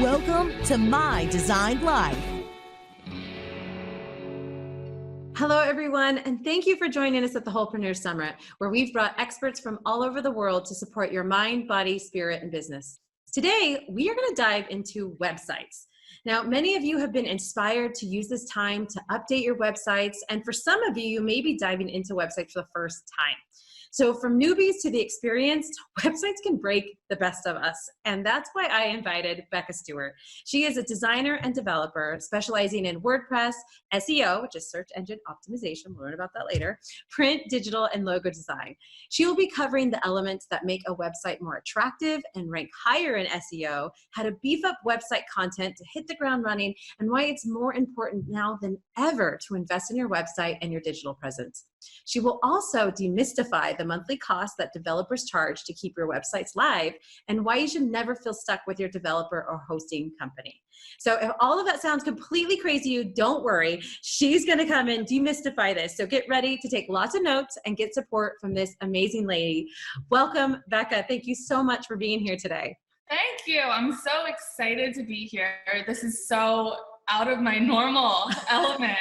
Welcome to My Designed Life. Hello, everyone, and thank you for joining us at the Wholepreneur Summit, where we've brought experts from all over the world to support your mind, body, spirit, and business. Today, we are going to dive into websites. Now, many of you have been inspired to use this time to update your websites, and for some of you, you may be diving into websites for the first time. So from newbies to the experienced, websites can break the best of us. And that's why I invited Becca Stewart. She is a designer and developer specializing in WordPress, SEO, which is search engine optimization, we'll learn about that later, print, digital, and logo design. She will be covering the elements that make a website more attractive and rank higher in SEO, how to beef up website content to hit the ground running, and why it's more important now than ever to invest in your website and your digital presence. She will also demystify the monthly costs that developers charge to keep your websites live and why you should never feel stuck with your developer or hosting company. So if all of that sounds completely crazy to you, don't worry. She's going to come and demystify this. So get ready to take lots of notes and get support from this amazing lady. Welcome, Becca. Thank you so much for being here today. Thank you. I'm so excited to be here. This is so out of my normal element.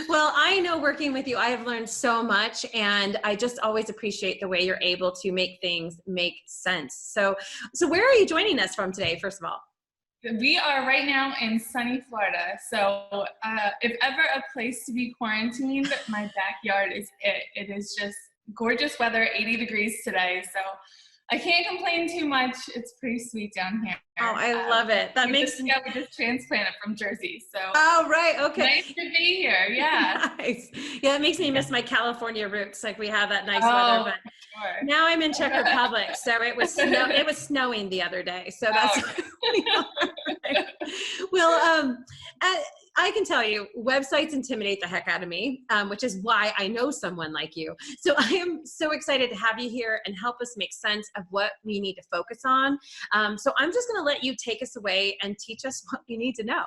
Well, I know working with you, I have learned so much, and I just always appreciate the way you're able to make things make sense. So where are you joining us from today, first of all? We are right now in sunny Florida. So if ever a place to be quarantined, my backyard is it. It is just gorgeous weather, 80 degrees today. So I can't complain too much. It's pretty sweet down here. Oh, I love it. That makes me. Yeah, we just transplanted from Jersey, so. Oh, right. Okay. Nice to be here. Yeah. Nice. Yeah, it makes me miss my California roots. Like we have that nice weather, but sure. Now I'm in Czech Republic, so it was snowing the other day. So that's right. Well, I can tell you, websites intimidate the heck out of me, which is why I know someone like you. So I am so excited to have you here and help us make sense of what we need to focus on. So I'm just going to let you take us away and teach us what we need to know.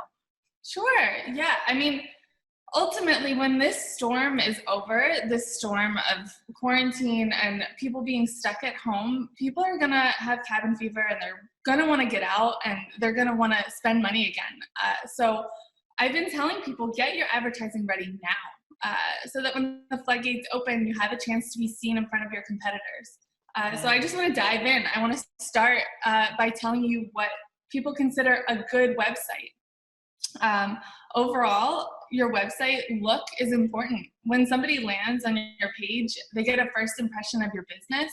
Sure. Yeah. I mean, ultimately, when this storm is over, this storm of quarantine and people being stuck at home, people are going to have cabin fever and they're going to want to get out and they're going to want to spend money again. So I've been telling people, get your advertising ready now so that when the floodgates open, you have a chance to be seen in front of your competitors. So I just want to dive in. I want to start by telling you what people consider a good website. Overall, your website look is important. When somebody lands on your page, they get a first impression of your business,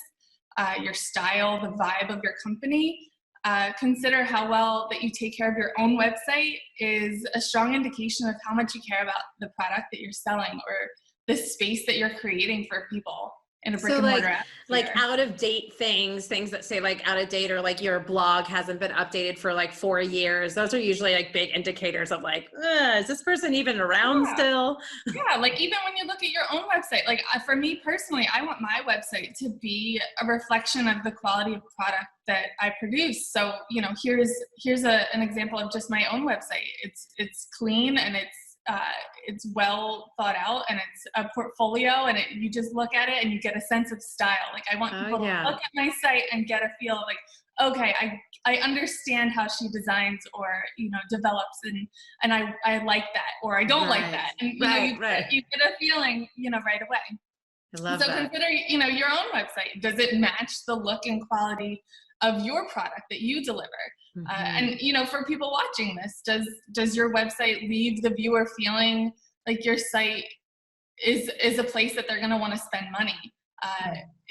your style, the vibe of your company. Consider how well that you take care of your own website is a strong indication of how much you care about the product that you're selling or the space that you're creating for people in a brick and mortar atmosphere. Like out of date things that say like out of date or like your blog hasn't been updated for like 4 years. Those are usually like big indicators of like, is this person even around still? Yeah, like even when you look at your own website, like for me personally, I want my website to be a reflection of the quality of product that I produce. So, you know, here's an example of just my own website. It's clean and it's well thought out and it's a portfolio and you just look at it and you get a sense of style. Like I want people to look at my site and get a feel of like, okay, I understand how she designs or, you know, develops and I like that or I don't like that. And you get a feeling, you know, right away. I love that. So consider, you know, your own website. Does it match the look and quality of your product that you deliver? And, you know, for people watching this, does your website leave the viewer feeling like your site is a place that they're going to want to spend money?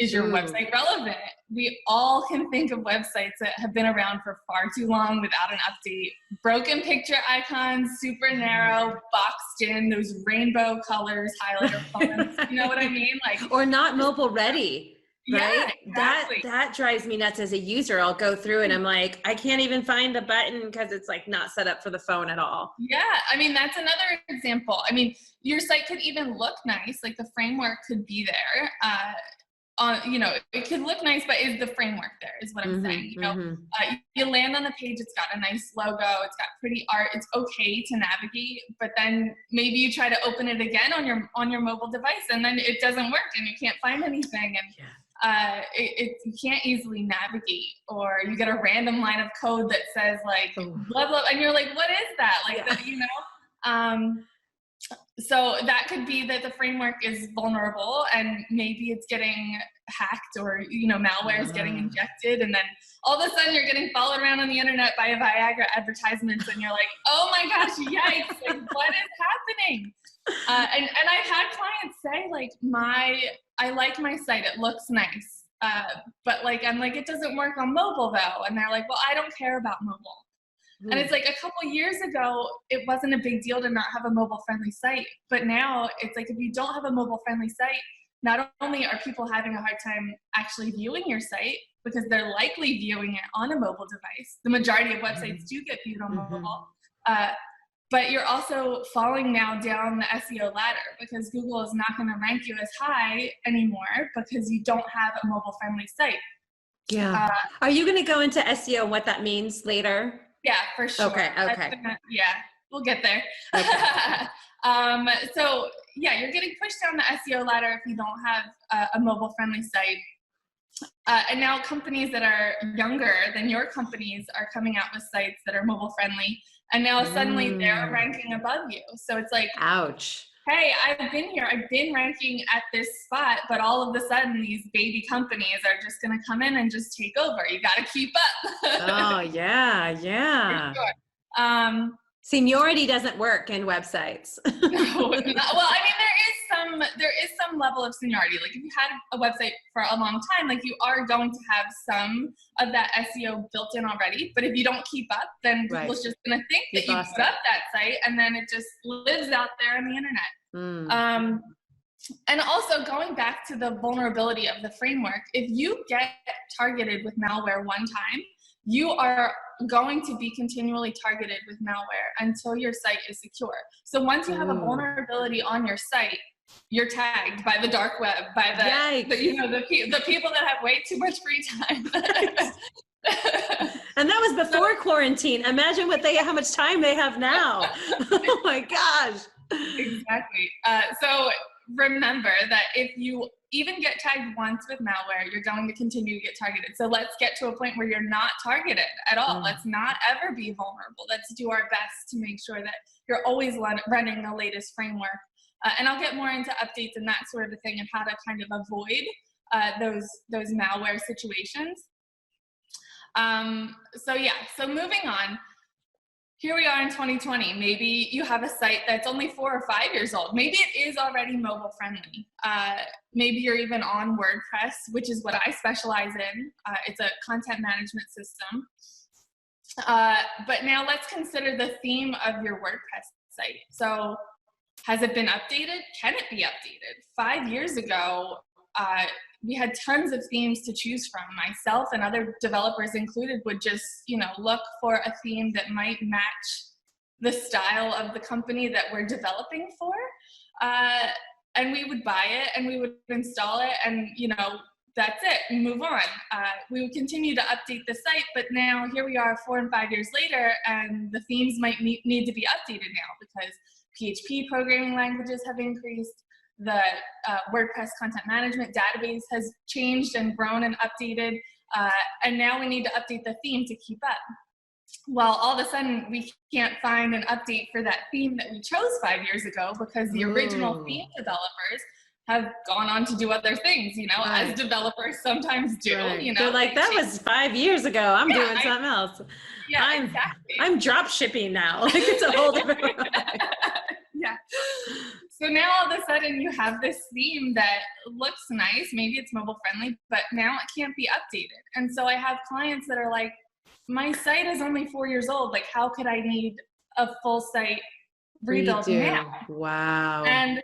Is your website relevant? We all can think of websites that have been around for far too long without an update. Broken picture icons, super narrow, boxed in, those rainbow colors, highlighter fonts. You know what I mean? Like, or not mobile ready. Right? Yeah, exactly. That drives me nuts as a user. I'll go through and I'm like, I can't even find the button because it's like not set up for the phone at all. Yeah, I mean, that's another example. I mean, your site could even look nice, like the framework could be there. You know, it could look nice, but is the framework there is what I'm saying. You know, you land on the page, it's got a nice logo, it's got pretty art, it's okay to navigate, but then maybe you try to open it again on your mobile device and then it doesn't work and you can't find anything. And you can't easily navigate, or you get a random line of code that says like blah blah, and you're like, what is that? Like that, you know. So that could be that the framework is vulnerable, and maybe it's getting hacked, or, you know, malware is getting injected, and then all of a sudden you're getting followed around on the internet by a Viagra advertisements, and you're like, oh my gosh, yikes, like what is happening? And I've had clients say like, I like my site, it looks nice, but like, I'm like, it doesn't work on mobile though, and they're like, well, I don't care about mobile. And it's like, a couple years ago, it wasn't a big deal to not have a mobile-friendly site. But now it's like, if you don't have a mobile-friendly site, not only are people having a hard time actually viewing your site, because they're likely viewing it on a mobile device. The majority of websites do get viewed on mobile. But you're also falling now down the SEO ladder, because Google is not going to rank you as high anymore because you don't have a mobile-friendly site. Yeah. Are you going to go into SEO and what that means later? Yeah, for sure. Okay. Yeah, we'll get there. Okay. So yeah, you're getting pushed down the SEO ladder if you don't have a mobile-friendly site. And now companies that are younger than your companies are coming out with sites that are mobile-friendly, and now suddenly they're ranking above you. So it's like, ouch. Hey, I've been here, I've been ranking at this spot, but all of a sudden these baby companies are just going to come in and just take over. You got to keep up. Oh, yeah. For sure. Seniority doesn't work in websites. No, well, I mean, there is some level of seniority. Like if you had a website for a long time, like you are going to have some of that SEO built in already. But if you don't keep up, then people's just going to think that you put up that site, and then it just lives out there on the internet. And also going back to the vulnerability of the framework, if you get targeted with malware one time, you are going to be continually targeted with malware until your site is secure. So once you have a vulnerability on your site, you're tagged by the dark web, by the people that have way too much free time. And that was before quarantine. Imagine how much time they have now. Oh my gosh. Exactly. So remember that if you even get tagged once with malware, you're going to continue to get targeted. So let's get to a point where you're not targeted at all. Let's not ever be vulnerable. Let's do our best to make sure that you're always running the latest framework. And I'll get more into updates and that sort of a thing, and how to kind of avoid those malware situations. So moving on. Here we are in 2020. Maybe you have a site that's only 4 or 5 years old. Maybe it is already mobile friendly. Maybe you're even on WordPress, which is what I specialize in. It's a content management system. But now let's consider the theme of your WordPress site. So has it been updated? Can it be updated? 5 years ago, we had tons of themes to choose from. Myself and other developers included would just, look for a theme that might match the style of the company that we're developing for. And we would buy it and we would install it, and, that's it, and move on. We would continue to update the site, but now here we are 4 and 5 years later, and the themes might need to be updated now because PHP programming languages have increased. The WordPress content management database has changed and grown and updated, and now we need to update the theme to keep up. Well, all of a sudden we can't find an update for that theme that we chose 5 years ago because the original theme developers have gone on to do other things, as developers sometimes do. They're like, that was 5 years ago. I'm doing something else. Yeah, exactly. I'm drop shipping now. Like, it's a whole different Yeah. So now all of a sudden you have this theme that looks nice. Maybe it's mobile friendly, but now it can't be updated. And so I have clients that are like, my site is only 4 years old. Like, how could I need a full site rebuild now? Wow. And,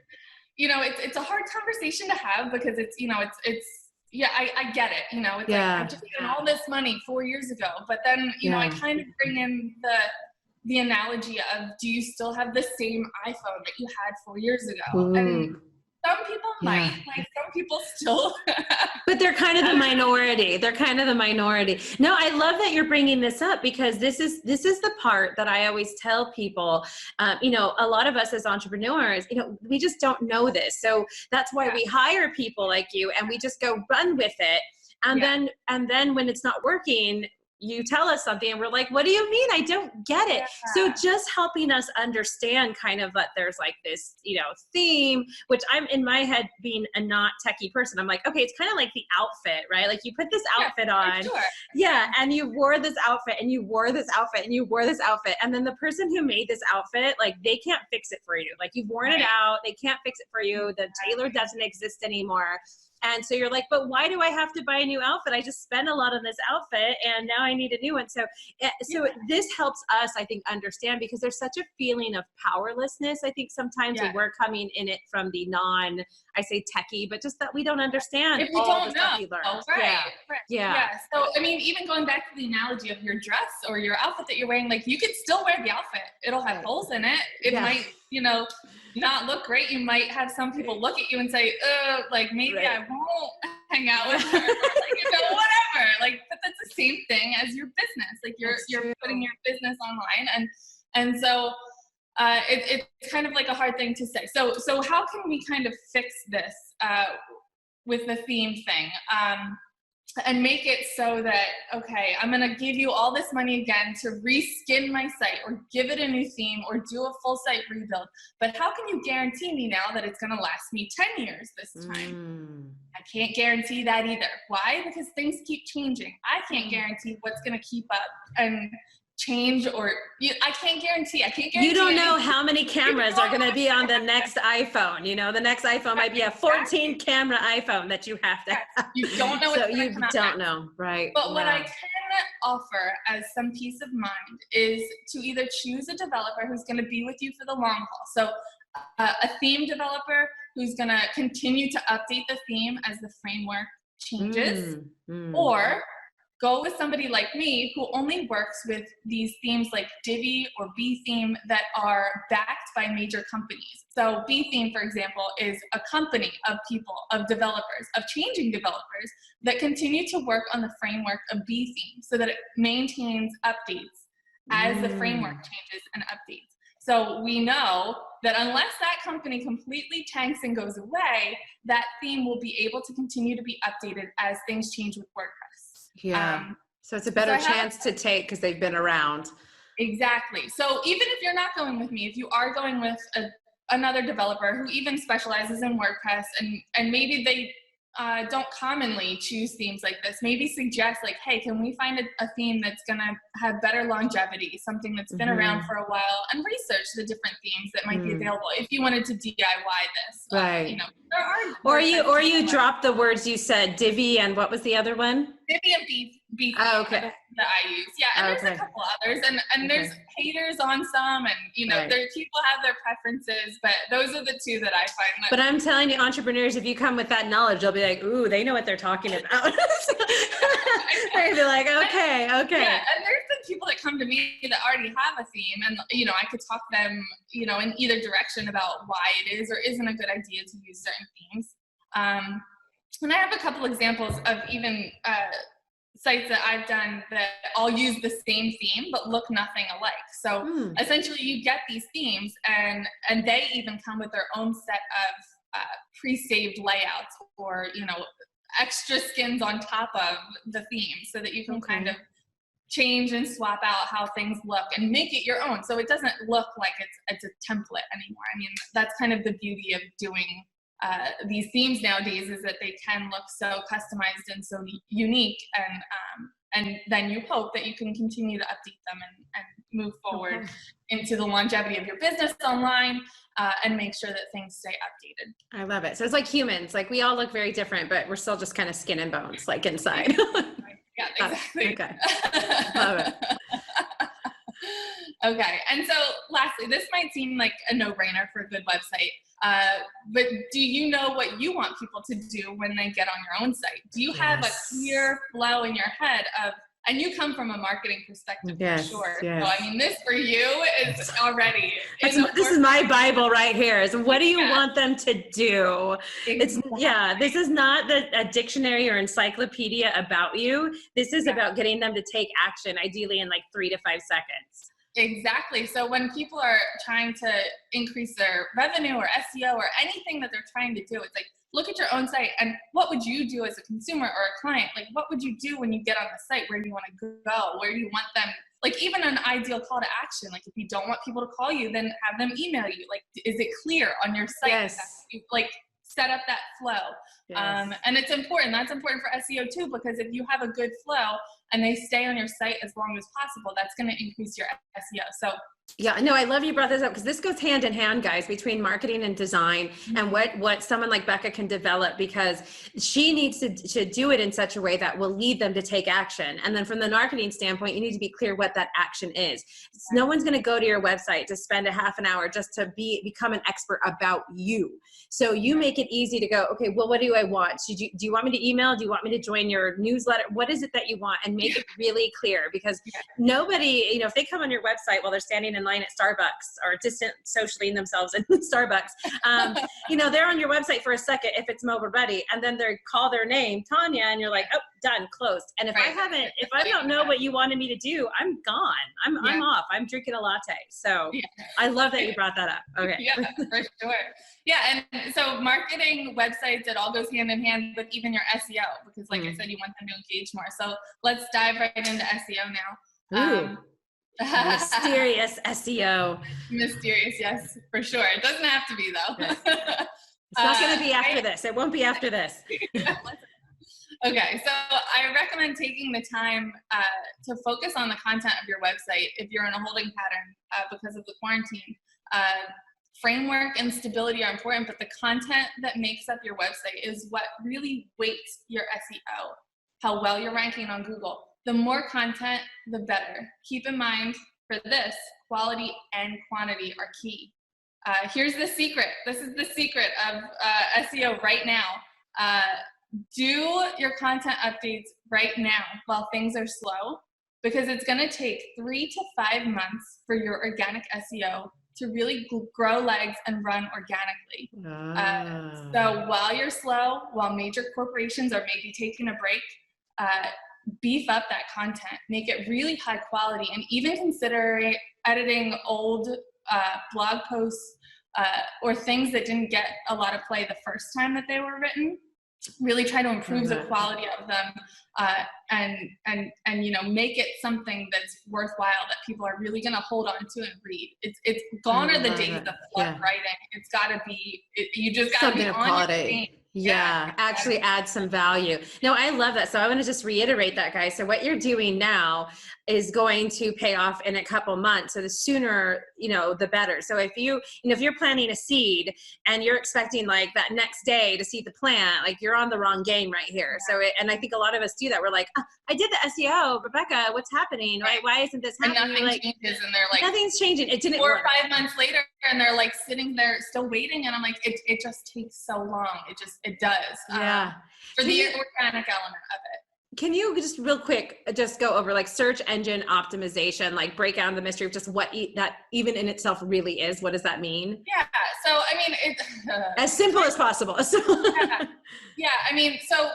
it's a hard conversation to have because it's, I get it. It's like, I just spent all this money 4 years ago, but then, I kind of bring in the analogy of, do you still have the same iPhone that you had 4 years ago? And Some people might, like some people still. But they're kind of the minority. They're kind of the minority. No, I love that you're bringing this up, because this is the part that I always tell people. You know, a lot of us as entrepreneurs, you know, we just don't know this. So that's why we hire people like you, and we just go run with it. And then when it's not working, you tell us something and we're like, what do you mean? I don't get it. So just helping us understand kind of that there's like this, you know, theme, which I'm in my head being a not techie person. I'm like, okay, it's kind of like the outfit, right? Like you put this outfit on. Yeah. And you wore this outfit and you wore this outfit and you wore this outfit. And then the person who made this outfit, like they can't fix it for you. Like you've worn it out. They can't fix it for you. The tailor doesn't exist anymore. And so you're like, but why do I have to buy a new outfit? I just spent a lot on this outfit and now I need a new one. So this helps us, I think, understand, because there's such a feeling of powerlessness. I think sometimes when we're coming in it from the I say techie, but just that we don't understand if we all don't the stuff know. we learned. Yeah. So, I mean, even going back to the analogy of your dress or your outfit that you're wearing, like you could still wear the outfit. It'll have holes in it. It might, you know, not look great. You might have some people look at you and say, like maybe I won't hang out with her, or like, you know, whatever. Like, but that's the same thing as your business. Like you're putting your business online, and so it's kind of like a hard thing to say. So how can we kind of fix this with the theme thing? And make it so that, okay, I'm going to give you all this money again to reskin my site or give it a new theme or do a full site rebuild. But how can you guarantee me now that it's going to last me 10 years this time? I can't guarantee that either. Why? Because things keep changing. I can't guarantee what's going to keep up and change, or I can't guarantee. You don't know how many cameras are going to be on the next iPhone. You know, the next iPhone might be a 14 camera iPhone that you have to have. You don't know what's so you don't know, right? But what I can offer as some peace of mind is to either choose a developer who's going to be with you for the long haul. So a theme developer who's going to continue to update the theme as the framework changes, or go with somebody like me who only works with these themes like Divi or B-Theme that are backed by major companies. So B-Theme, for example, is a company of people, of developers, of changing developers that continue to work on the framework of B-Theme so that it maintains updates as the framework changes and updates. So we know that unless that company completely tanks and goes away, that theme will be able to continue to be updated as things change with WordPress. So it's a better chance to take because they've been around. Exactly. So even if you're not going with me, if you are going with another developer who even specializes in WordPress and maybe they don't commonly choose themes like this, maybe suggest like, hey, can we find a theme that's going to have better longevity, something that's been around for a while, and research the different themes that might be available if you wanted to DIY this. Right. You know, there are or you dropped the words you said, Divi, and what was the other one? Divi and B that I use. Yeah, and there's a couple others, and there's haters on some, and you know, there people have their preferences, but those are the two that I find. But I'm telling you, entrepreneurs, if you come with that knowledge, they'll be like, ooh, they know what they're talking about. They'll be like, okay. Yeah, and there's been people that come to me that already have a theme, and you know, I could talk them, you know, in either direction about why it is or isn't a good idea to use certain themes. And I have a couple examples of even sites that I've done that all use the same theme but look nothing alike. So essentially you get these themes and they even come with their own set of pre-saved layouts or, you know, extra skins on top of the theme so that you can kind of change and swap out how things look and make it your own. So it doesn't look like it's a template anymore. I mean, that's kind of the beauty of doing these themes nowadays, is that they can look so customized and so unique, and then you hope that you can continue to update them and move forward into the longevity of your business online, and make sure that things stay updated. I love it. So it's like humans, like we all look very different, but we're still just kind of skin and bones, like inside. Yeah, exactly. Okay. Love it. Okay, and so lastly, this might seem like a no-brainer for a good website, but do you know what you want people to do when they get on your own site? Do you have a clear flow in your head of And you come from a marketing perspective, Yes, for sure. yes. So, I mean, this for you is already. This is my Bible right here. Is what do you Yeah. want them to do? Exactly. This is not a dictionary or encyclopedia about you. This is about getting them to take action, ideally in like 3 to 5 seconds. Exactly. So when people are trying to increase their revenue or SEO or anything that they're trying to do, it's like, look at your own site and what would you do as a consumer or a client? Like, what would you do when you get on the site? Where do you want to go? Where do you want them? Like, even an ideal call to action. Like, if you don't want people to call you, then have them email you. Like, is it clear on your site? Yes. Like, set up that flow. Yes. And it's important. That's important for SEO too, because if you have a good flow and they stay on your site as long as possible, that's going to increase your SEO. So yeah, no, I love you brought this up because this goes hand in hand, guys, between marketing and design and what someone like Becca can develop, because she needs to do it in such a way that will lead them to take action. And then from the marketing standpoint, you need to be clear what that action is. No one's going to go to your website to spend a half an hour just to become an expert about you. So you make it easy to go, okay, well, what do I want? Do you want me to email? Do you want me to join your newsletter? What is it that you want? And make it really clear, because nobody, if they come on your website while they're standing in line at Starbucks or distant socially in themselves in Starbucks, they're on your website for a second if it's mobile ready, and then they call their name, Tanya, and you're like, oh, done, closed. And if I don't know what you wanted me to do, I'm gone. I'm off. I'm drinking a latte. So I love that you brought that up. Okay. Yeah, for sure. Yeah. And so marketing, websites, it all goes hand in hand with even your SEO, because like I said, you want them to engage more. So let's dive right into SEO now. Mysterious SEO. Mysterious, yes, for sure. It doesn't have to be though. Yes. It's not going to be after this. It won't be after this. Okay, so I recommend taking the time to focus on the content of your website if you're in a holding pattern because of the quarantine. Framework and stability are important, but the content that makes up your website is what really weights your SEO, how well you're ranking on Google. The more content, the better. Keep in mind, for this, quality and quantity are key. Here's the secret. This is the secret of SEO right now. Do your content updates right now while things are slow, because it's going to take 3 to 5 months for your organic SEO to really grow legs and run organically. So while you're slow, while major corporations are maybe taking a break, beef up that content, make it really high quality, and even consider editing old blog posts or things that didn't get a lot of play the first time that they were written. Really try to improve the quality of them and make it something that's worthwhile that people are really going to hold on to and read. It's gone are the days of flood writing. It's got to be, you just got to be on your game. Actually add some value. No, I love that. So I want to just reiterate that, guys. So what you're doing now is going to pay off in a couple months. So the sooner, the better. So if if you're planting a seed and you're expecting like that next day to see the plant, like you're on the wrong game right here. So, and I think a lot of us do that. We're like, I did the SEO, Rebecca, what's happening? Why isn't this happening? And nothing changes, and they're like, nothing's changing. It didn't 4 work. or 5 months later, and they're like sitting there still waiting. And I'm like, it just takes so long. It does. For the organic element of it. Can you just real quick just go over like search engine optimization, like break down the mystery of just what that even in itself really is? What does that mean? Yeah. So, I mean, it's as simple as possible. Yeah. I mean, so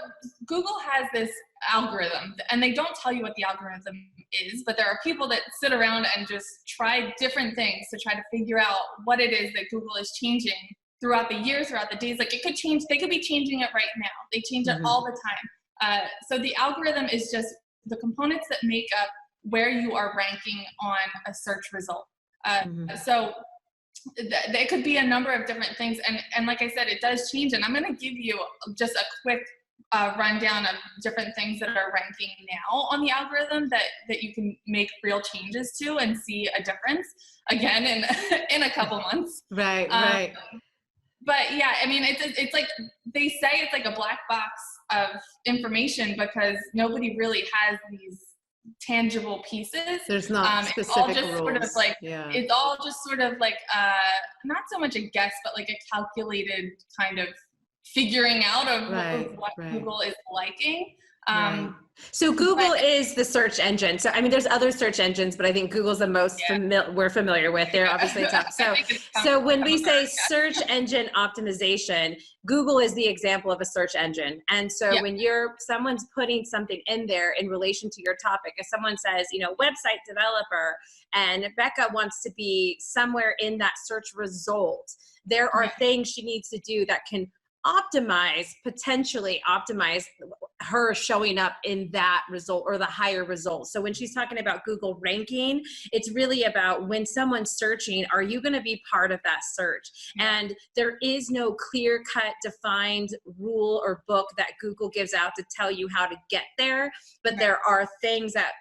Google has this algorithm, and they don't tell you what the algorithm is, but there are people that sit around and just try different things to try to figure out what it is that Google is changing throughout the years, throughout the days. Like it could change, they could be changing it right now. They change it all the time. So the algorithm is just the components that make up where you are ranking on a search result. So there could be a number of different things. And like I said, it does change. And I'm going to give you just a quick rundown of different things that are ranking now on the algorithm that you can make real changes to and see a difference again in a couple months. Right. But yeah, I mean, it's like, they say it's like a black box of information because nobody really has these tangible pieces. There's not specific rules. It's all just sort of like, not so much a guess, but like a calculated kind of figuring out of what Google is liking. Right. So Google is the search engine. So, I mean, there's other search engines, but I think Google's the most we're familiar with. They're obviously top. So when we say search engine optimization, Google is the example of a search engine. And so when someone's putting something in there in relation to your topic, if someone says, website developer, and Becca wants to be somewhere in that search result, there are things she needs to do that can potentially optimize her showing up in that result or the higher result. So when she's talking about Google ranking, it's really about when someone's searching, are you going to be part of that search? And there is no clear-cut defined rule or book that Google gives out to tell you how to get there, but there are things that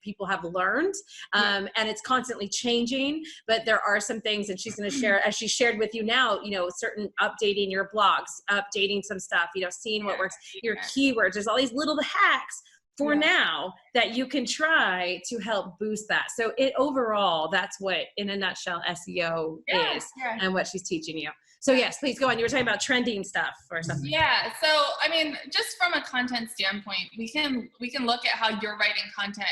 people have learned, and it's constantly changing, but there are some things, and she's going to share, as she shared with you now, certain updating your blogs, updating some stuff, seeing what works, your keywords. There's all these little hacks for now that you can try to help boost that. So overall, that's what, in a nutshell, SEO is and what she's teaching you. So yes, please go on. You were talking about trending stuff or something. Yeah. So, I mean, just from a content standpoint, we can look at how you're writing content.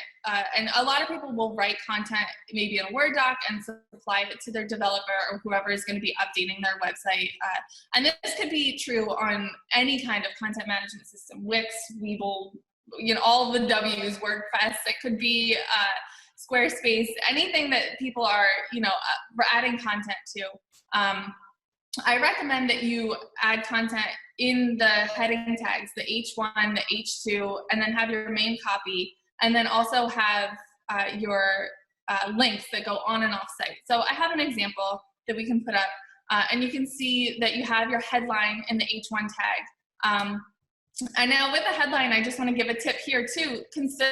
And a lot of people will write content maybe in a Word doc and supply it to their developer or whoever is going to be updating their website. And this could be true on any kind of content management system, Wix, Webull, all the W's, WordPress. It could be Squarespace, anything that people are, adding content to. I recommend that you add content in the heading tags, the H1, the H2, and then have your main copy, and then also have your links that go on and off site. So I have an example that we can put up, and you can see that you have your headline in the H1 tag. And now with the headline, I just want to give a tip here too. Consider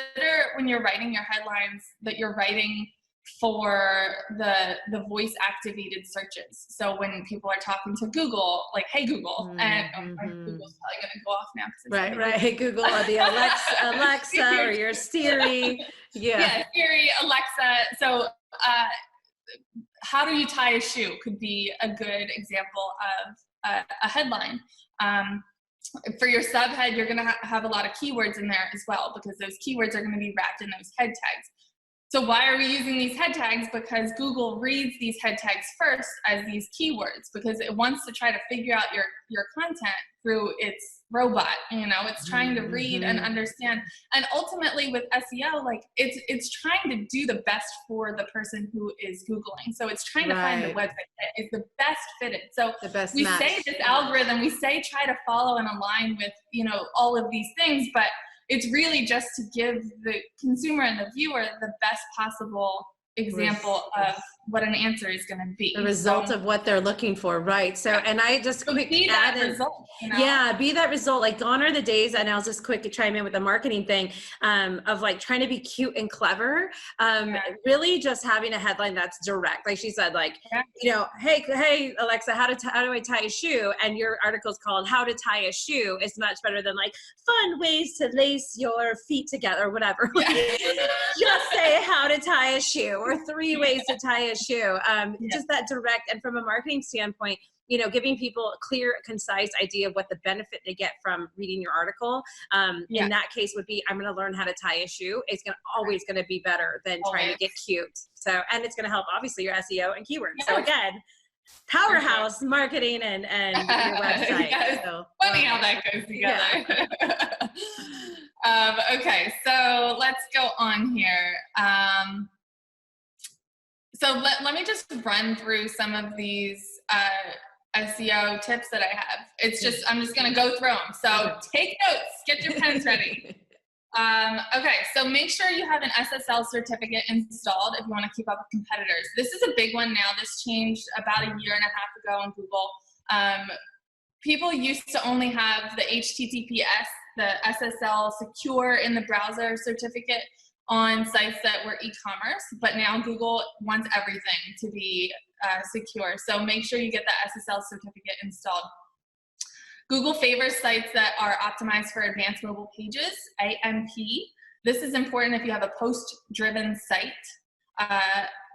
when you're writing your headlines that you're writing for the voice activated searches. So when people are talking to Google, like, hey Google, and Google's probably going to go off now. Right. Hey Google, or the Alexa or your Siri. Yeah, Siri, Alexa. So how do you tie a shoe could be a good example of a headline. For your subhead, you're going to have a lot of keywords in there as well, because those keywords are going to be wrapped in those head tags. So why are we using these head tags? Because Google reads these head tags first as these keywords, because it wants to try to figure out your content through its robot. It's trying to read and understand. And ultimately with SEO, like it's trying to do the best for the person who is Googling. So it's trying to find the website that is the best fitted. So we say this algorithm, we say try to follow and align with, all of these things, but it's really just to give the consumer and the viewer the best possible example of what an answer is going to be. The result of what they're looking for, right? So, and I just be that result. Be that result. Like, gone are the days, and I'll just quickly chime in with the marketing thing, of like trying to be cute and clever. Really just having a headline that's direct. Like she said, like, hey Alexa, how do I tie a shoe? And your article's called "How to Tie a Shoe." It's much better than like fun ways to lace your feet together or whatever. Just say how to tie a shoe, or 3 ways to tie a shoe. Just that direct. And from a marketing standpoint, giving people a clear, concise idea of what the benefit they get from reading your article. In that case would be, I'm going to learn how to tie a shoe. It's always going to be better than trying to get cute. So, and it's going to help obviously your SEO and keywords. So again, powerhouse marketing and your website. So, funny how that goes together. Okay, so let's go on here. So let me just run through some of these SEO tips that I have. I'm just going to go through them. So take notes, get your pens ready. Okay, so make sure you have an SSL certificate installed if you want to keep up with competitors. This is a big one now. This changed about a year and a half ago on Google. People used to only have the HTTPS, the SSL secure in the browser certificate on sites that were e-commerce, but now Google wants everything to be secure. So make sure you get that SSL certificate installed. Google favors sites that are optimized for advanced mobile pages, AMP. This is important if you have a post-driven site.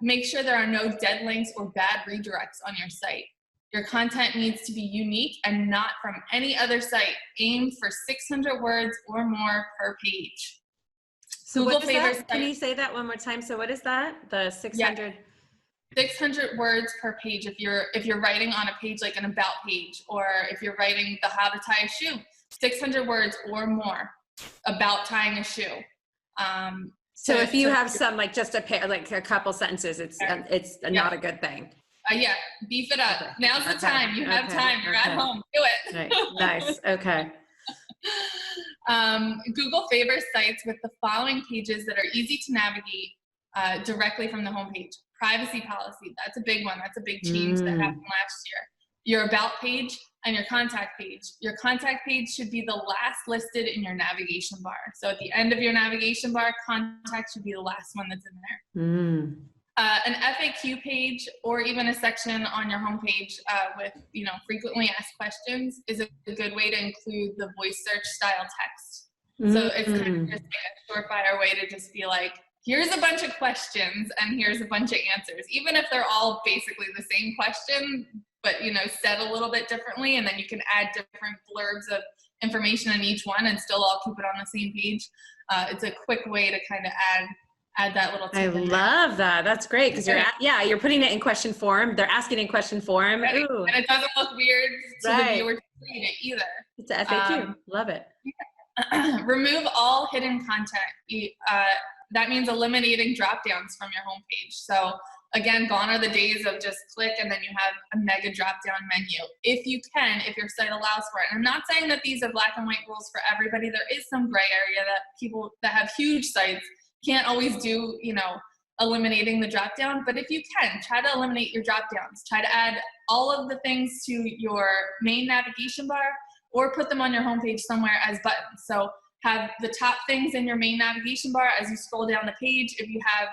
Make sure there are no dead links or bad redirects on your site. Your content needs to be unique and not from any other site. Aim for 600 words or more per page. So Google favors. Can you say that one more time? So what is that? The 600? Yeah. 600 words per page if you're writing on a page like an about page, or if you're writing the how to tie a shoe, 600 words or more about tying a shoe. So if you have some like just a pair, like a couple sentences, it's not a good thing. Yeah, beef it up. Okay. Now's the time. You have time. You're at home. Do it. Right. Nice. Okay. Google favors sites with the following pages that are easy to navigate directly from the homepage. Privacy policy, that's a big one. That's a big change that happened last year. Your about page and your contact page. Your contact page should be the last listed in your navigation bar. So at the end of your navigation bar, contact should be the last one that's in there. An FAQ page, or even a section on your homepage with frequently asked questions, is a good way to include the voice search style text. So it's kind of just like a surefire way to just be like, here's a bunch of questions and here's a bunch of answers, even if they're all basically the same question, but said a little bit differently, and then you can add different blurbs of information in each one and still all keep it on the same page. It's a quick way to kind of add that little tip. I love that. That's great, because you're putting it in question form. They're asking in question form. Right. Ooh. And it doesn't look weird to the viewer to read it either. It's a FAQ. Love it. Yeah. Remove all hidden content. That means eliminating drop downs from your homepage. So again, gone are the days of just click and then you have a mega drop down menu. If you can, if your site allows for it. And I'm not saying that these are black and white rules for everybody. There is some gray area that people that have huge sites can't always do, eliminating the drop down. But if you can, try to eliminate your drop downs. Try to add all of the things to your main navigation bar, or put them on your homepage somewhere as buttons. So have the top things in your main navigation bar as you scroll down the page. If you have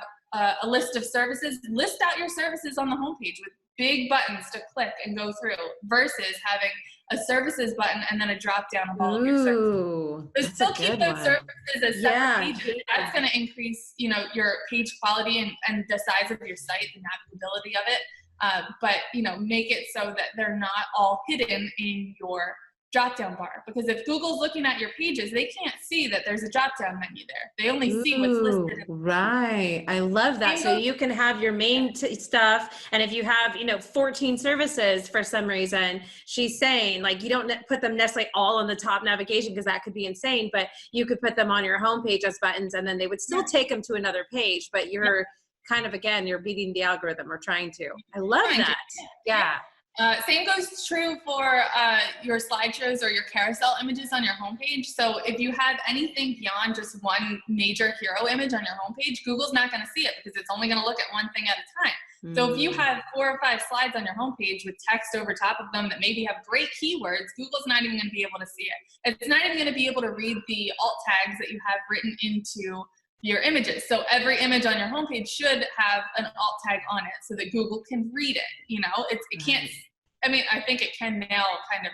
a list of services, list out your services on the homepage with big buttons to click and go through, versus having a services button and then a drop down of all of your services. So still keep those services as separate pages. That's going to increase, your page quality and the size of your site, the navigability of it. But make it so that they're not all hidden in your drop down bar, because if Google's looking at your pages, they can't see that there's a drop down menu there. They only see what's listed. Right. I love that. So you can have your main stuff, and if you have 14 services for some reason, she's saying like you don't put them necessarily all on the top navigation, because that could be insane, but you could put them on your homepage as buttons, and then they would still take them to another page, but you're kind of, again, you're beating the algorithm, or trying to. I love that. Yeah. Same goes true for your slideshows or your carousel images on your homepage. So if you have anything beyond just one major hero image on your homepage, Google's not going to see it, because it's only going to look at one thing at a time. So if you have 4 or 5 slides on your homepage with text over top of them that maybe have great keywords, Google's not even going to be able to see it. It's not even going to be able to read the alt tags that you have written into your images. So every image on your homepage should have an alt tag on it so that Google can read it. It can't, I think it can now kind of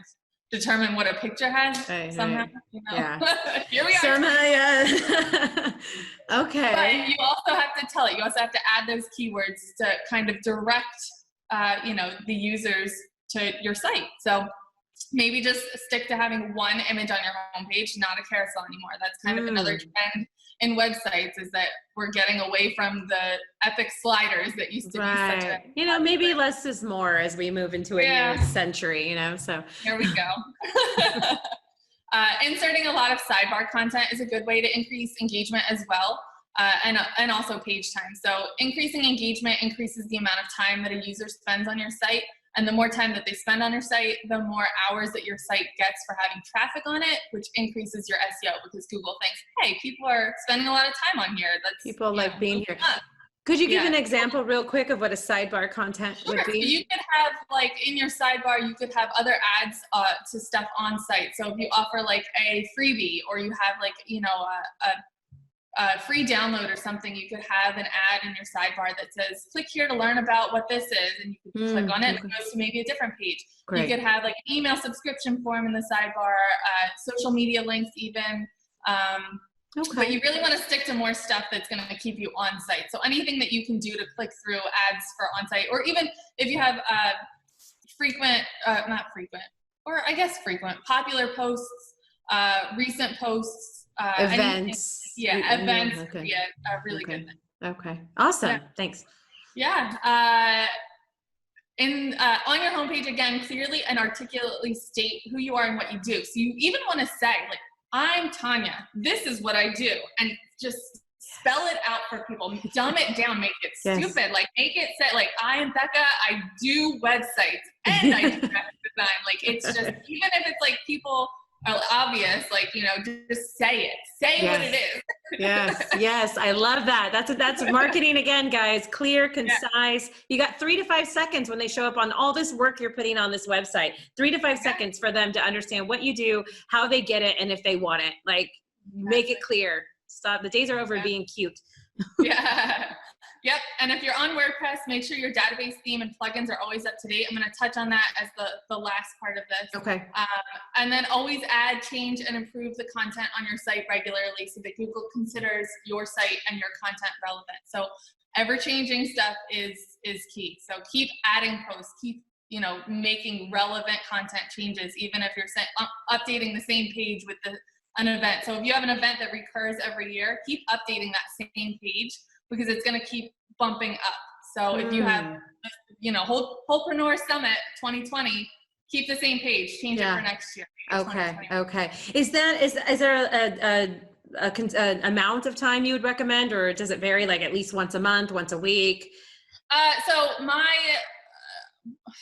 determine what a picture has somehow. Yeah. Here we are. Somehow, yeah. Okay. But you also have to tell it. You also have to add those keywords to kind of direct, the users to your site. So maybe just stick to having one image on your homepage, not a carousel anymore. That's kind of another trend in websites, is that we're getting away from the epic sliders that used to be such a... maybe less is more as we move into a new century, so. Here we go. Inserting a lot of sidebar content is a good way to increase engagement as well, and also page time. So increasing engagement increases the amount of time that a user spends on your site. And the more time that they spend on your site, the more hours that your site gets for having traffic on it, which increases your SEO, because Google thinks, hey, people are spending a lot of time on here. People like being here. Could you give an example real quick of what a sidebar content would be? So you could have, like, in your sidebar, you could have other ads to stuff on site. So if you offer like a freebie, or you have like, a free download or something, you could have an ad in your sidebar that says, click here to learn about what this is, and you can click on it and it goes to maybe a different page. Great. You could have like an email subscription form in the sidebar, social media links even. But you really want to stick to more stuff that's going to keep you on site. So anything that you can do to click through ads for on site, or even if you have not frequent, or I guess frequent, popular posts, recent posts, events. Events Okay. would be a really good thing. Okay. Awesome. Yeah. Thanks. Yeah. On your homepage, again, clearly and articulately state who you are and what you do. So you even want to say, like, I'm Tanya, this is what I do, and just spell it out for people. Dumb it down, make it stupid. Like, make it say, like, I am Becca, I do websites and I do graphic design. Like, it's just, even if it's like people are obvious, like, just say it. Say what it is. Yes. I love that. That's marketing again, guys. Clear, concise. You got 3 to 5 seconds when they show up on all this work you're putting on this website. 3 to 5 seconds for them to understand what you do, how they get it, and if they want it. Like, make it clear. Stop. The days are over being cute. Yep. And if you're on WordPress, make sure your database theme and plugins are always up to date. I'm going to touch on that as the last part of this. Okay. And then always add, change, and improve the content on your site regularly so that Google considers your site and your content relevant. So ever-changing stuff is key. So keep adding posts, keep making relevant content changes, even if you're updating the same page with an event. So if you have an event that recurs every year, keep updating that same page, because it's going to keep bumping up. So if you have, Wholepreneur Summit 2020, keep the same page, change it for next year. Okay. Is there a amount of time you would recommend, or does it vary, like at least once a month, once a week? So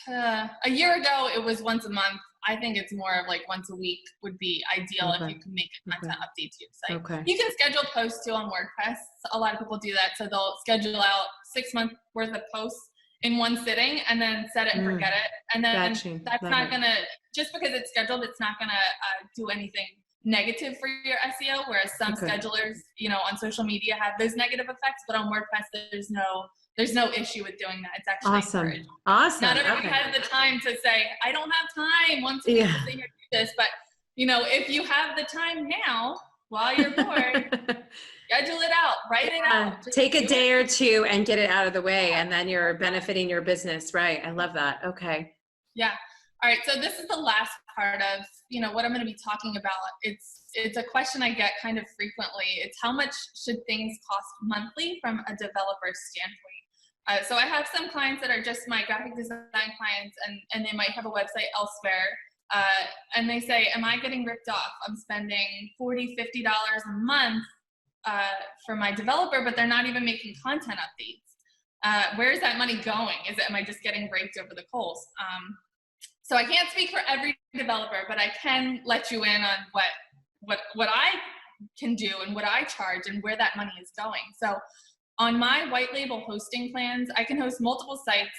a year ago, it was once a month. I think it's more of like once a week would be ideal if you can make a content update to your site. You can schedule posts too on WordPress. A lot of people do that. So they'll schedule out 6 months worth of posts in one sitting and then set it and forget it. And then that's not going to, just because it's scheduled, it's not going to do anything negative for your SEO. Whereas some schedulers, on social media have those negative effects, but on WordPress, there's no issue with doing that. It's actually encouraged. Awesome. Not everybody has the time to say, I don't have time once a week to sit here and do this. But, if you have the time now, while you're bored, schedule it out, write it out. Take a day or two and get it out of the way, and then you're benefiting your business. Right. I love that. Okay. Yeah. All right. So this is the last part of, what I'm going to be talking about. It's a question I get kind of frequently. It's how much should things cost monthly from a developer's standpoint? So I have some clients that are just my graphic design clients, and they might have a website elsewhere. And they say, am I getting ripped off? I'm spending $40, $50 a month for my developer, but they're not even making content updates. Where's that money going? Am I just getting raked over the coals? So I can't speak for every developer, but I can let you in on what I can do and what I charge and where that money is going. So on my white label hosting plans, I can host multiple sites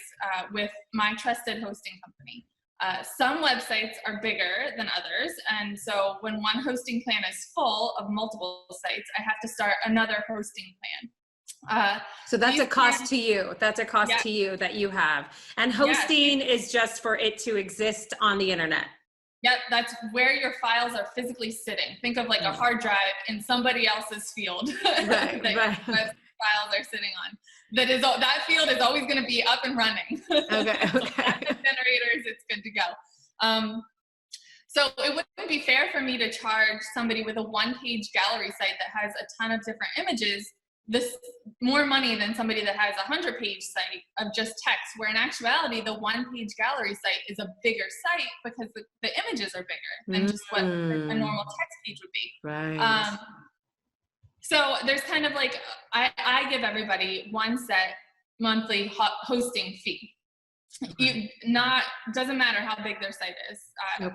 with my trusted hosting company. Some websites are bigger than others, and so when one hosting plan is full of multiple sites, I have to start another hosting plan. So that's a cost to you. That's a cost to you that you have. And hosting is just for it to exist on the internet. Yep, that's where your files are physically sitting. Think of like a hard drive in somebody else's field that files are sitting on. That field is always going to be up and running. Okay. Generators, it's good to go. So it wouldn't be fair for me to charge somebody with a one-page gallery site that has a ton of different images more money than somebody that has a 100-page site of just text, where in actuality, the one-page gallery site is a bigger site because the images are bigger than just what a normal text page would be. Right. So there's kind of like, I give everybody one set monthly hosting fee. Doesn't matter how big their site is.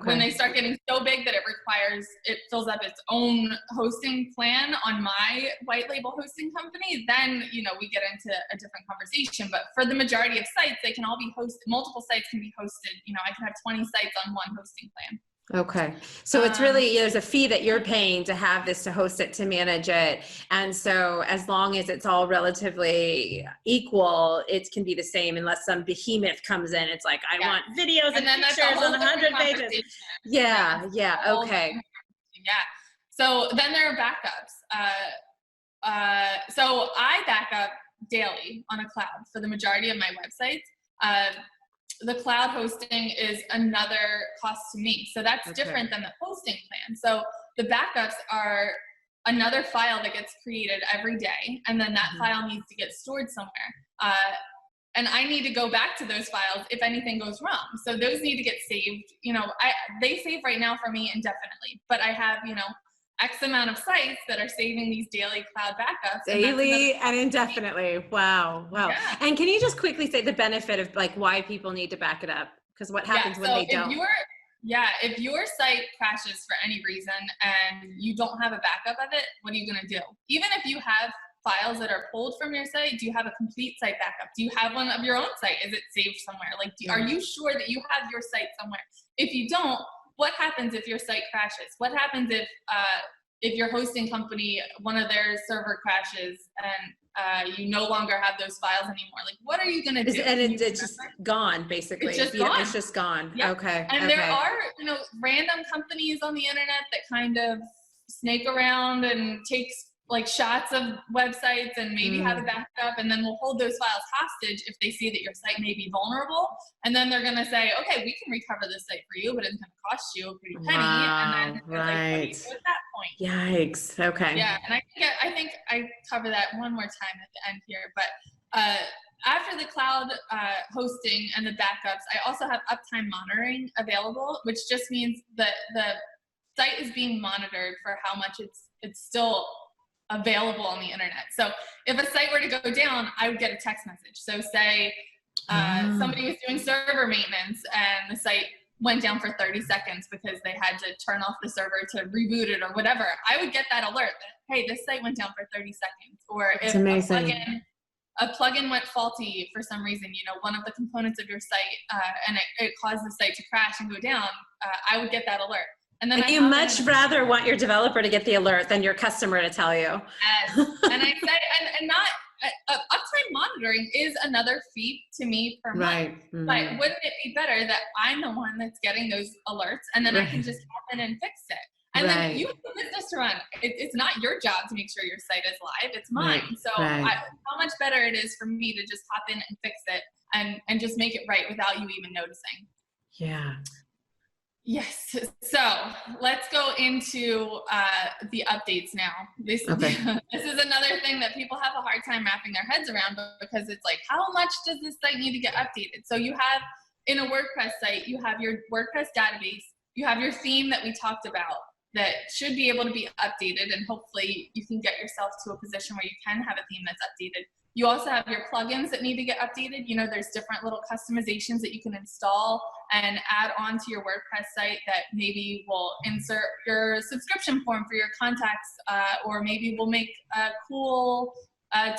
When they start getting so big that it fills up its own hosting plan on my white label hosting company, then, we get into a different conversation. But for the majority of sites, they can all be hosted. Multiple sites can be hosted. I can have 20 sites on one hosting plan. Okay. So it's really, there's a fee that you're paying to have this, to host it, to manage it. And so as long as it's all relatively equal, it can be the same, unless some behemoth comes in. It's like, I want videos and pictures on 100 pages. Yeah. Okay. Yeah. So then there are backups. So I back up daily on a cloud for the majority of my websites. the cloud hosting is another cost to me. So that's different than the hosting plan. So the backups are another file that gets created every day. And then that file needs to get stored somewhere. And I need to go back to those files if anything goes wrong. So those need to get saved. You know, they save right now for me indefinitely, but I have, you know, X amount of sites that are saving these daily cloud backups. Daily and indefinitely. Wow. Wow. Yeah. And can you just quickly say the benefit of like why people need to back it up? Because what happens when they don't? If your site crashes for any reason and you don't have a backup of it, what are you going to do? Even if you have files that are pulled from your site, do you have a complete site backup? Do you have one of your own site? Is it saved somewhere? Like, are you sure that you have your site somewhere? If you don't, what happens if your site crashes? What happens if your hosting company, one of their server crashes and you no longer have those files anymore? Like, what are you going to do? And it's just gone, basically. It's just gone. It's just gone. Yep. Okay. And there are, you know, random companies on the internet that kind of snake around and takes like shots of websites and maybe have a backup, and then we'll hold those files hostage if they see that your site may be vulnerable. And then they're going to say, okay, we can recover this site for you, but it's going to cost you a pretty penny. And then like, what do you do at that point? Yikes. Okay. Yeah. And I think I cover that one more time at the end here, but after the cloud hosting and the backups, I also have uptime monitoring available, which just means that the site is being monitored for how much it's still available on the internet. So if a site were to go down, I would get a text message. So say somebody was doing server maintenance and the site went down for 30 seconds because they had to turn off the server to reboot it or whatever. I would get that alert that, hey, this site went down for 30 seconds. Or if a plugin went faulty for some reason, you know, one of the components of your site and it caused the site to crash and go down, I would get that alert. And then you much rather want your developer to get the alert than your customer to tell you. Yes. And I said, and not uptime monitoring is another fee to me per month. But wouldn't it be better that I'm the one that's getting those alerts and then I can just hop in and fix it? And then you have a business to run. It's not your job to make sure your site is live. It's mine. So how much better it is for me to just hop in and fix it and just make it right without you even noticing. Yeah. Yes. So let's go into the updates now. This is another thing that people have a hard time wrapping their heads around because it's like, how much does this site need to get updated? So you have in a WordPress site, you have your WordPress database, you have your theme that we talked about that should be able to be updated, and hopefully you can get yourself to a position where you can have a theme that's updated. You also have your plugins that need to get updated. You know, there's different little customizations that you can install and add on to your WordPress site that maybe will insert your subscription form for your contacts, or maybe we'll make a cool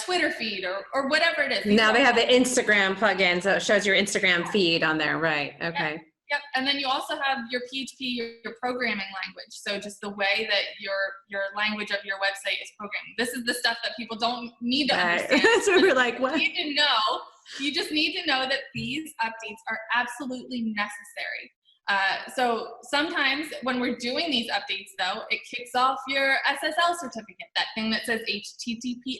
Twitter feed or whatever it is. Now they have the Instagram plugin, so it shows your Instagram feed on there, right? Okay. Yep. And then you also have your PHP, your programming language. So just the way that your language of your website is programming. This is the stuff that people don't need to understand. So we're like, what? You just need to know that these updates are absolutely necessary. So sometimes when we're doing these updates though, it kicks off your SSL certificate, that thing that says HTTPS,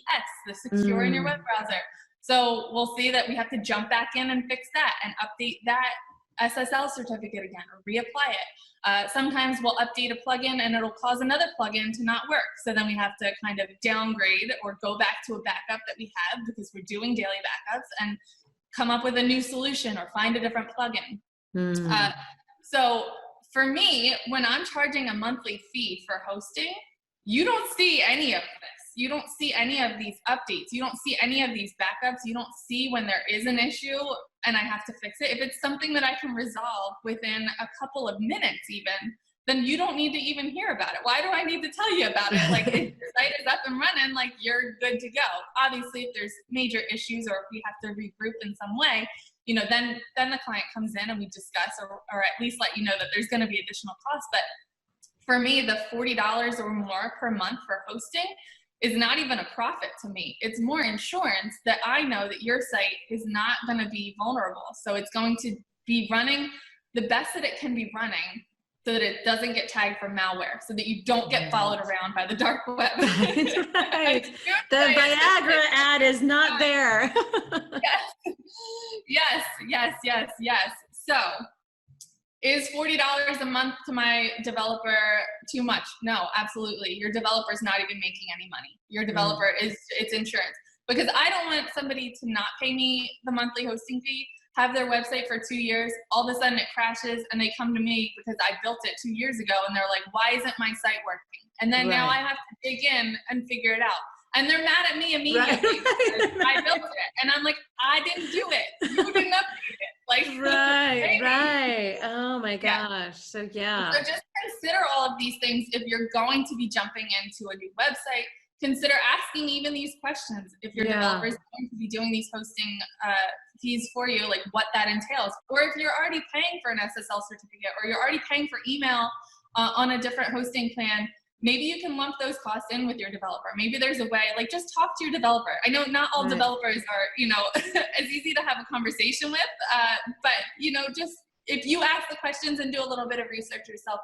the secure in your web browser. So we'll see that we have to jump back in and fix that and update that SSL certificate again or reapply it. Sometimes we'll update a plugin and it'll cause another plugin to not work. So then we have to kind of downgrade or go back to a backup that we have because we're doing daily backups and come up with a new solution or find a different plugin. So for me, when I'm charging a monthly fee for hosting, you don't see any of this. You don't see any of these updates. You don't see any of these backups. You don't see when there is an issue and I have to fix it. If it's something that I can resolve within a couple of minutes even, then you don't need to even hear about it. Why do I need to tell you about it? Like, if your site is up and running, like, you're good to go. Obviously, if there's major issues or if we have to regroup in some way, you know, then the client comes in and we discuss or at least let you know that there's going to be additional costs. But for me, the $40 or more per month for hosting is not even a profit to me. It's more insurance that I know that your site is not going to be vulnerable. So it's going to be running the best that it can be running so that it doesn't get tagged for malware, so that you don't get followed around by the dark web. Right. The Viagra ad is not there. Yes, yes, yes, yes. So is $40 a month to my developer too much? No, absolutely. Your developer's not even making any money. Your developer it's insurance. Because I don't want somebody to not pay me the monthly hosting fee, have their website for 2 years, all of a sudden it crashes and they come to me because I built it 2 years ago and they're like, why isn't my site working? And then now I have to dig in and figure it out. And they're mad at me immediately because I built it. And I'm like, I didn't do it. You didn't update it. Like, right. Oh my gosh. So So just consider all of these things if you're going to be jumping into a new website. Consider asking even these questions if your developer is going to be doing these hosting fees for you, like what that entails. Or if you're already paying for an SSL certificate, or you're already paying for email on a different hosting plan, maybe you can lump those costs in with your developer. Maybe there's a way, like just talk to your developer. I know not all developers are, as easy to have a conversation with, but, just if you ask the questions and do a little bit of research yourself,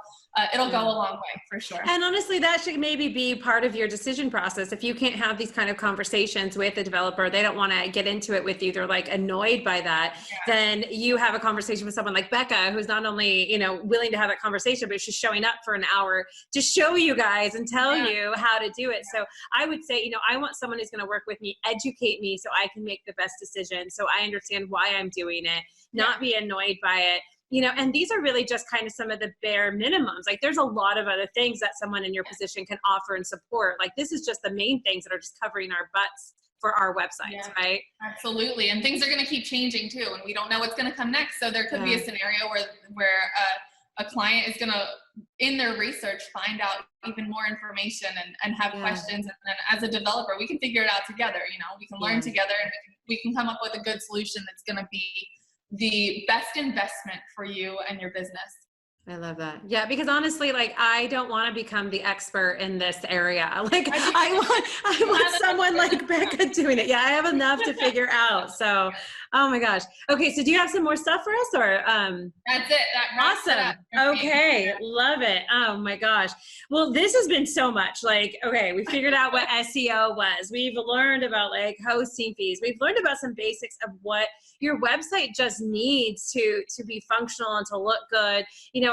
it'll go a long way for sure. And honestly, that should maybe be part of your decision process. If you can't have these kind of conversations with a developer, they don't want to get into it with you, they're like annoyed by that, then you have a conversation with someone like Becca, who's not only, willing to have that conversation, but she's showing up for an hour to show you guys and tell you how to do it. So I would say, I want someone who's going to work with me, educate me so I can make the best decision. So I understand why I'm doing it, not be annoyed by it. And these are really just kind of some of the bare minimums. Like there's a lot of other things that someone in your position can offer and support. Like this is just the main things that are just covering our butts for our websites, right? Absolutely. And things are going to keep changing too. And we don't know what's going to come next. So there could be a scenario where a client is going to, in their research, find out even more information and have questions. And then as a developer, we can figure it out together. We can learn together and we can come up with a good solution that's going to be the best investment for you and your business. I love that. Yeah, because honestly, like I don't want to become the expert in this area. Like I want someone like Becca doing it. Yeah, I have enough to figure out. So, oh my gosh. Okay, so do you have some more stuff for us, or That's it. That wraps it up. Okay, love it. Oh my gosh. Well, this has been so much. Like, okay, we figured out what SEO was. We've learned about like hosting fees. We've learned about some basics of what your website just needs to be functional and to look good.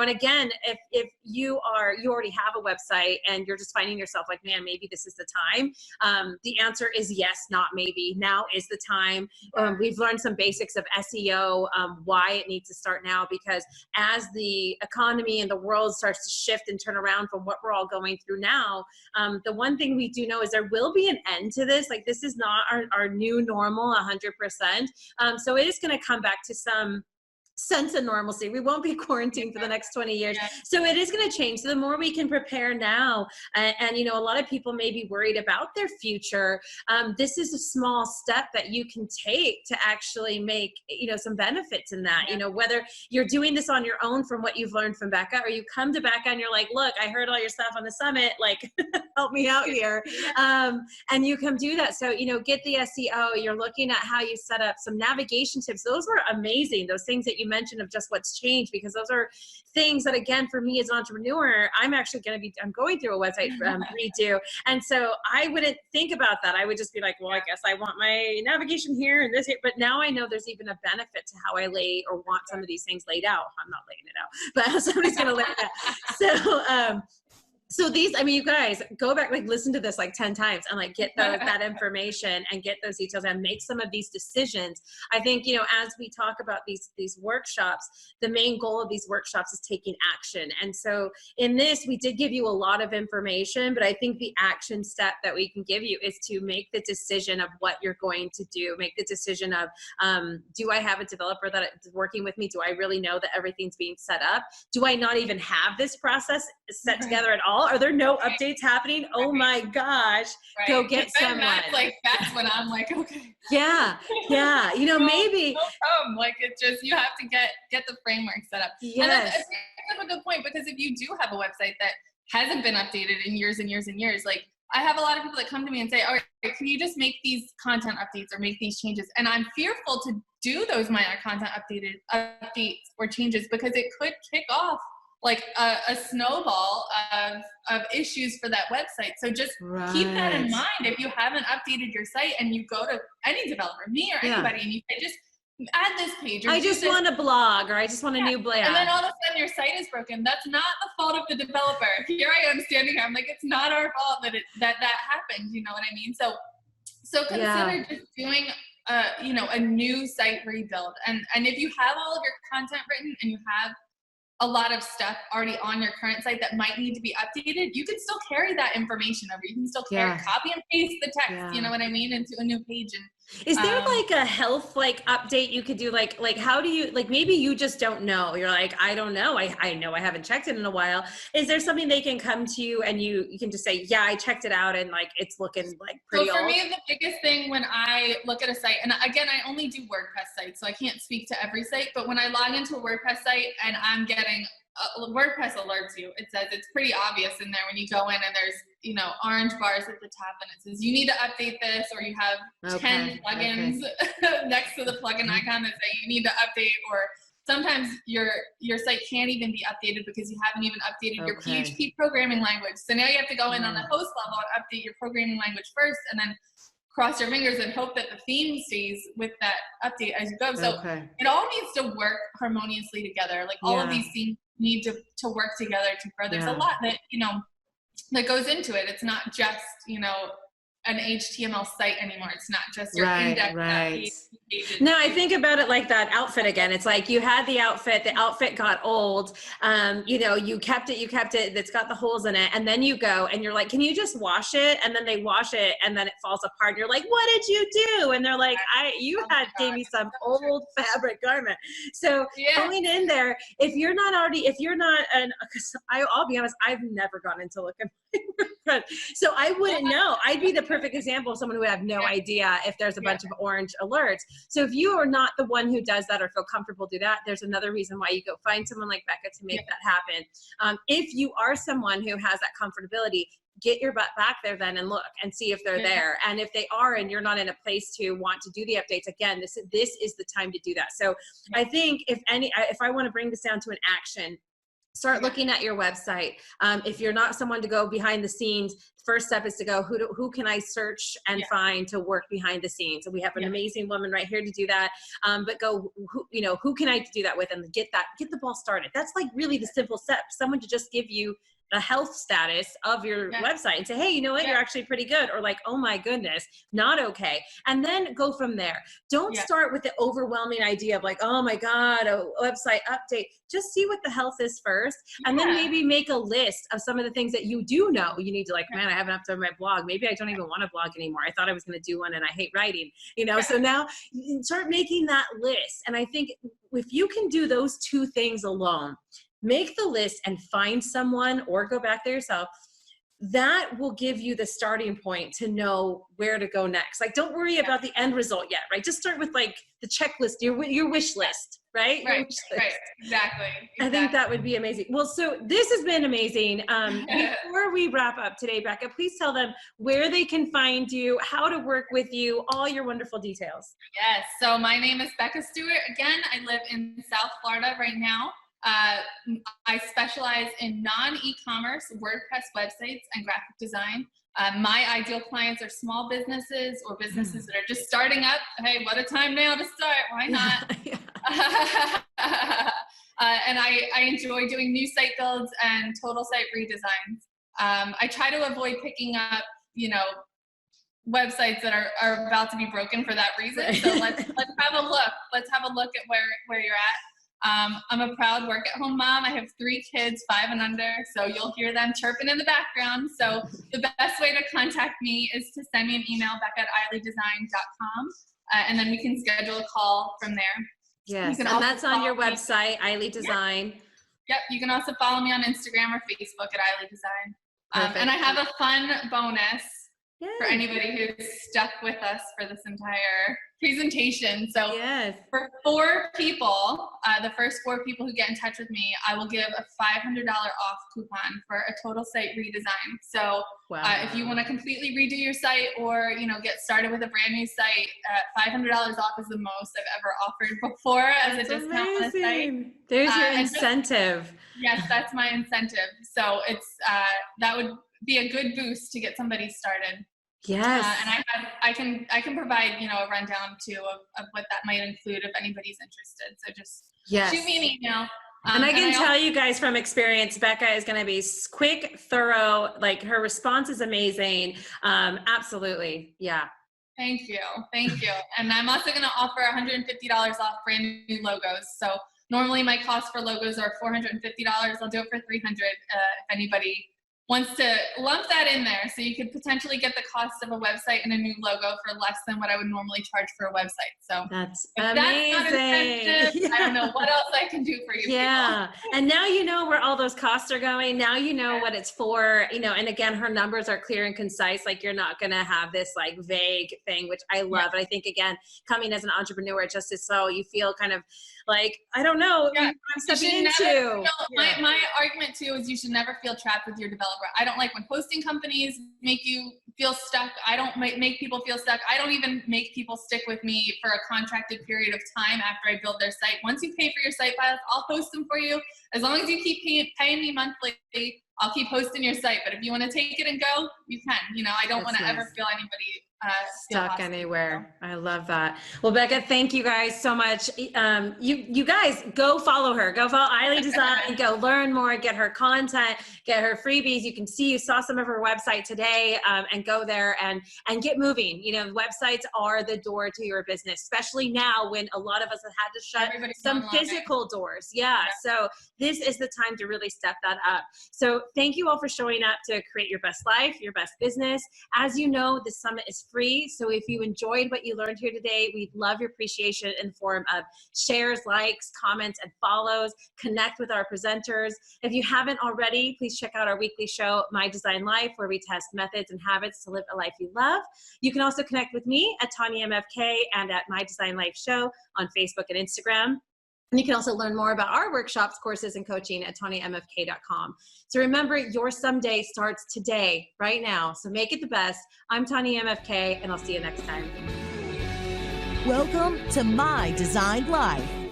And again, if you already have a website and you're just finding yourself like, man, maybe this is the time. The answer is yes, not maybe. Now is the time. We've learned some basics of SEO, why it needs to start now, because as the economy and the world starts to shift and turn around from what we're all going through now, the one thing we do know is there will be an end to this. Like this is not our new normal 100%. So it is going to come back to some sense of normalcy. We won't be quarantined for the next 20 years. So it is going to change. So the more we can prepare now, and a lot of people may be worried about their future. This is a small step that you can take to actually make, some benefits in that, whether you're doing this on your own from what you've learned from Becca, or you come to Becca and you're like, look, I heard all your stuff on the summit, like help me out here. And you come do that. So, get the SEO, you're looking at how you set up some navigation tips. Those were amazing. Those things that you mentioned of just what's changed, because those are things that, again, for me as an entrepreneur, I'm going through a website redo. And so I wouldn't think about that. I would just be like, well, I guess I want my navigation here and this here. But now I know there's even a benefit to how I lay or want some of these things laid out. I'm not laying it out, but somebody's going to lay it out. So these, you guys go back, like listen to this like 10 times and like get that information and get those details and make some of these decisions. I think, as we talk about these workshops, the main goal of these workshops is taking action. And so in this, we did give you a lot of information, but I think the action step that we can give you is to make the decision of what you're going to do. Make the decision of, do I have a developer that is working with me? Do I really know that everything's being set up? Do I not even have this process set together at all? Are there no updates happening? Oh my gosh. Go get someone. That's when I'm like, okay. Yeah. Maybe. Like it just, you have to get the framework set up. Yes. And that's a good point, because if you do have a website that hasn't been updated in years and years and years, like I have a lot of people that come to me and say, all right, can you just make these content updates or make these changes? And I'm fearful to do those minor content updates or changes, because it could kick off like a snowball of issues for that website. So just keep that in mind. If you haven't updated your site and you go to any developer, me or anybody, and you say, just add this page. Or I just want a blog, or I just want a new blog. And then all of a sudden your site is broken. That's not the fault of the developer. Here I am standing here. I'm like, it's not our fault that happened. You know what I mean? So consider just doing a new site rebuild. And if you have all of your content written and you have a lot of stuff already on your current site that might need to be updated, you can still carry that information over. You can still copy and paste the text, you know what I mean, into a new page. And is there like a health update you could do? Like how do you, maybe you just don't know. You're like, I don't know. I know I haven't checked it in a while. Is there something they can come to you and you can just say, yeah, I checked it out and it's looking pretty old? So for old? me, the biggest thing when I look at a site, and again, I only do WordPress sites, so I can't speak to every site, but when I log into a WordPress site and I'm getting WordPress alerts you. It says, it's pretty obvious in there when you go in and there's, orange bars at the top and it says, you need to update this, or you have 10 plugins next to the plugin icon that say you need to update, or sometimes your site can't even be updated because you haven't even updated your PHP programming language. So now you have to go in on the host level and update your programming language first, and then cross your fingers and hope that the theme stays with that update as you go. So it all needs to work harmoniously together. Like all of these things need to work together to grow. There's a lot that, that goes into it. It's not just, an HTML site anymore. It's not just your index. Pages. No, I think about it like that outfit again. It's like you had the outfit got old. You kept it, it's got the holes in it. And then you go and you're like, can you just wash it? And then they wash it and then it falls apart. And you're like, what did you do? And they're like, gave me some old fabric garment. So going in there, I'll be honest, I've never gone into looking. So I wouldn't know. I'd be the perfect example of someone who would have no idea if there's a bunch of orange alerts. So if you are not the one who does that or feel comfortable do that, there's another reason why you go find someone like Becca to make that happen. If you are someone who has that comfortability, get your butt back there then and look and see if they're there. And if they are and you're not in a place to want to do the updates, again, this is the time to do that. So I think if I want to bring this down to an action, start looking at your website. If you're not someone to go behind the scenes, first step is to go, who can I search and find to work behind the scenes? So we have an amazing woman right here to do that. But go, who can I do that with, and get the ball started. That's like really the simple step. Someone to just give you the health status of your website and say, hey, you know what, you're actually pretty good, or like, oh my goodness, not okay. And then go from there. Don't start with the overwhelming idea of like, oh my God, a website update. Just see what the health is first, and then maybe make a list of some of the things that you do know you need to, like, man, I haven't updated my blog. Maybe I don't even want to blog anymore. I thought I was going to do one and I hate writing, so now you start making that list. And I think if you can do those two things alone, make the list and find someone, or go back there yourself, that will give you the starting point to know where to go next. Like, don't worry about the end result yet, right? Just start with like the checklist, your wish list, right? Right, exactly. I think that would be amazing. Well, so this has been amazing. Before we wrap up today, Becca, please tell them where they can find you, how to work with you, all your wonderful details. Yes, so my name is Becca Stewart. Again, I live in South Florida right now. I specialize in non-e-commerce WordPress websites and graphic design. My ideal clients are small businesses or businesses that are just starting up. Hey, what a time now to start. Why not? And I enjoy doing new site builds and total site redesigns. I try to avoid picking up, websites that are about to be broken for that reason. So let's have a look. Let's have a look at where you're at. I'm a proud work-at-home mom. I have 3 kids, 5 and under, so you'll hear them chirping in the background. So the best way to contact me is to send me an email, becca@ileydesign.com, and then we can schedule a call from there. Yes, and that's on your website, Iley Design. Yep, you can also follow me on Instagram or Facebook at Iley Design. And I have a fun bonus for anybody who's stuck with us for this entire presentation. So for 4 people, the first 4 people who get in touch with me, I will give a $500 off coupon for a total site redesign. So if you want to completely redo your site, or get started with a brand new site, $500 off is the most I've ever offered before as a discount on a site. There's your incentive. Yes, that's my incentive. So it's that would be a good boost to get somebody started. Yes. And I can provide, a rundown too of what that might include if anybody's interested. So just shoot me an email. And I can tell you guys from experience, Becca is going to be quick, thorough, like her response is amazing. Absolutely. Yeah. Thank you. And I'm also going to offer $150 off brand new logos. So normally my cost for logos are $450. I'll do it for $300 if anybody wants to lump that in there. So you could potentially get the cost of a website and a new logo for less than what I would normally charge for a website. So that's amazing. That's not incentive, I don't know what else I can do for you. Yeah. People. And now you know where all those costs are going. Now you know what it's for, and again, her numbers are clear and concise. Like you're not going to have this like vague thing, which I love. And I think again, coming as an entrepreneur, just is so you feel kind of like, I don't know what I'm stepping into. My argument too is you should never feel trapped with your developer. I don't like when hosting companies make you feel stuck. I don't make people feel stuck. I don't even make people stick with me for a contracted period of time after I build their site. Once you pay for your site files, I'll host them for you. As long as you keep paying me monthly, I'll keep hosting your site. But if you want to take it and go, you can. I don't want to ever feel anybody stuck anywhere. I love that. Well, Becca, thank you guys so much. You guys go follow her. Go follow Eiley Design. Go learn more. Get her content. Get her freebies. You saw some of her website today, and go there and get moving. Websites are the door to your business, especially now when a lot of us have had to shut some physical doors. Yeah. So this is the time to really step that up. So thank you all for showing up to create your best life, your best business. As you know, this summit is free. So if you enjoyed what you learned here today, we'd love your appreciation in the form of shares, likes, comments, and follows. Connect with our presenters. If you haven't already, please check out our weekly show, My Design Life, where we test methods and habits to live a life you love. You can also connect with me at Tanya MFK and at My Design Life Show on Facebook and Instagram. And you can also learn more about our workshops, courses, and coaching at TanyaMFK.com. So remember, your someday starts today, right now. So make it the best. I'm Tanya MFK, and I'll see you next time. Welcome to My Designed Life.